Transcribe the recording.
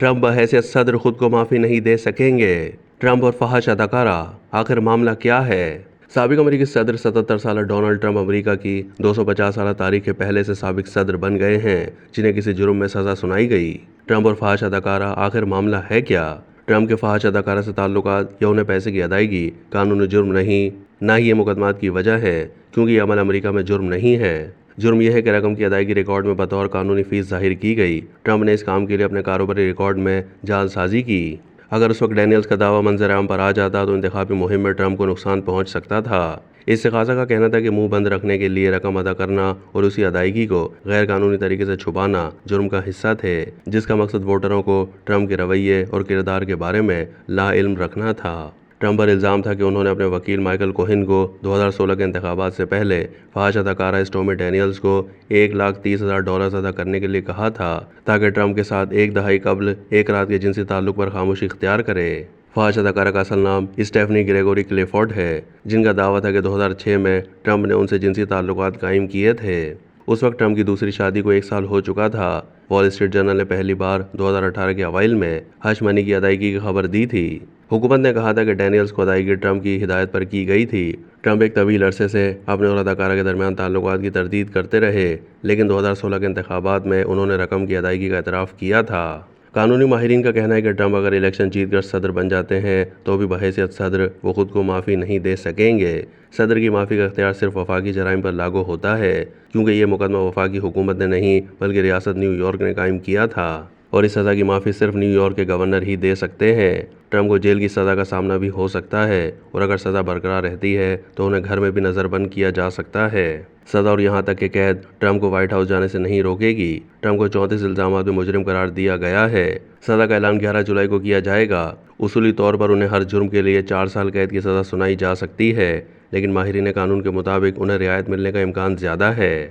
Trump بحیثیت صدر خود کو معافی نہیں دے سکیں گے۔ ٹرمپ اور فحش اداکارہ، آخر معاملہ کیا ہے؟ سابق امریکی صدر 77 سالہ ڈونلڈ ٹرمپ امریکہ کی 250 سالہ تاریخ کے پہلے سے سابق صدر بن گئے ہیں جنہیں کسی جرم میں سزا سنائی گئی۔ ٹرمپ اور فحش اداکارہ، آخر معاملہ ہے کیا؟ ٹرمپ کے فحش اداکارہ سے تعلقات یا انہیں پیسے کی ادائیگی قانونی جرم نہیں، نہ ہی یہ مقدمات کی وجہ ہے کیونکہ یہ عمل امریکہ میں جرم نہیں ہے۔ جرم یہ ہے کہ رقم کی ادائیگی ریکارڈ میں بطور قانونی فیس ظاہر کی گئی۔ ٹرمپ نے اس کام کے لیے اپنے کاروباری ریکارڈ میں جعل سازی کی۔ اگر اس وقت ڈینیلز کا دعویٰ منظر عام پر آ جاتا تو انتخابی مہم میں ٹرمپ کو نقصان پہنچ سکتا تھا۔ استغاثہ کا کہنا تھا کہ منہ بند رکھنے کے لیے رقم ادا کرنا اور اسی ادائیگی کو غیر قانونی طریقے سے چھپانا جرم کا حصہ تھے، جس کا مقصد ووٹروں کو ٹرمپ کے رویے اور کردار کے بارے میں لا علم رکھنا تھا۔ ٹرمپ پر الزام تھا کہ انہوں نے اپنے وکیل مائیکل کوہن کو 2016 کے انتخابات سے پہلے فحش اداکارہ اسٹورمی ڈینیلز کو $130,000 ادا کرنے کے لیے کہا تھا تاکہ ٹرمپ کے ساتھ ایک دہائی قبل ایک رات کے جنسی تعلق پر خاموشی اختیار کرے۔ فحش اداکارہ کا اصل نام اسٹیفنی گریگوری کلیفورڈ ہے، جن کا دعویٰ تھا کہ 2006 میں ٹرمپ نے ان سے جنسی تعلقات قائم کیے تھے۔ اس وقت ٹرمپ کی دوسری شادی کو 1 سال ہو چکا تھا۔ وال اسٹریٹ جرنل نے پہلی بار 2018 کے اوائل میں ہش منی کی ادائیگی کی خبر دی تھی۔ حکومت نے کہا تھا کہ ڈینیلز کو ادائیگی ٹرمپ کی ہدایت پر کی گئی تھی۔ ٹرمپ ایک طویل عرصے سے اپنے اور اداکارہ کے درمیان تعلقات کی تردید کرتے رہے، لیکن 2016 کے انتخابات میں انہوں نے رقم کی ادائیگی کا اعتراف کیا تھا۔ قانونی ماہرین کا کہنا ہے کہ ٹرمپ اگر الیکشن جیت کر صدر بن جاتے ہیں تو بھی بحیثیت صدر وہ خود کو معافی نہیں دے سکیں گے۔ صدر کی معافی کا اختیار صرف وفاقی جرائم پر لاگو ہوتا ہے، کیونکہ یہ مقدمہ وفاقی حکومت نے نہیں بلکہ ریاست نیو یارک نے قائم کیا تھا، اور اس سزا کی معافی صرف نیو یارک کے گورنر ہی دے سکتے ہیں۔ ٹرمپ کو جیل کی سزا کا سامنا بھی ہو سکتا ہے، اور اگر سزا برقرار رہتی ہے تو انہیں گھر میں بھی نظر بند کیا جا سکتا ہے۔ سزا اور یہاں تک کہ قید ٹرمپ کو وائٹ ہاؤس جانے سے نہیں روکے گی۔ ٹرمپ کو 34 الزامات میں مجرم قرار دیا گیا ہے۔ سزا کا اعلان 11 جولائی کو کیا جائے گا۔ اصولی طور پر انہیں ہر جرم کے لیے 4 سال قید کی سزا سنائی جا سکتی ہے، لیکن ماہرین قانون کے مطابق انہیں رعایت ملنے کا امکان زیادہ ہے۔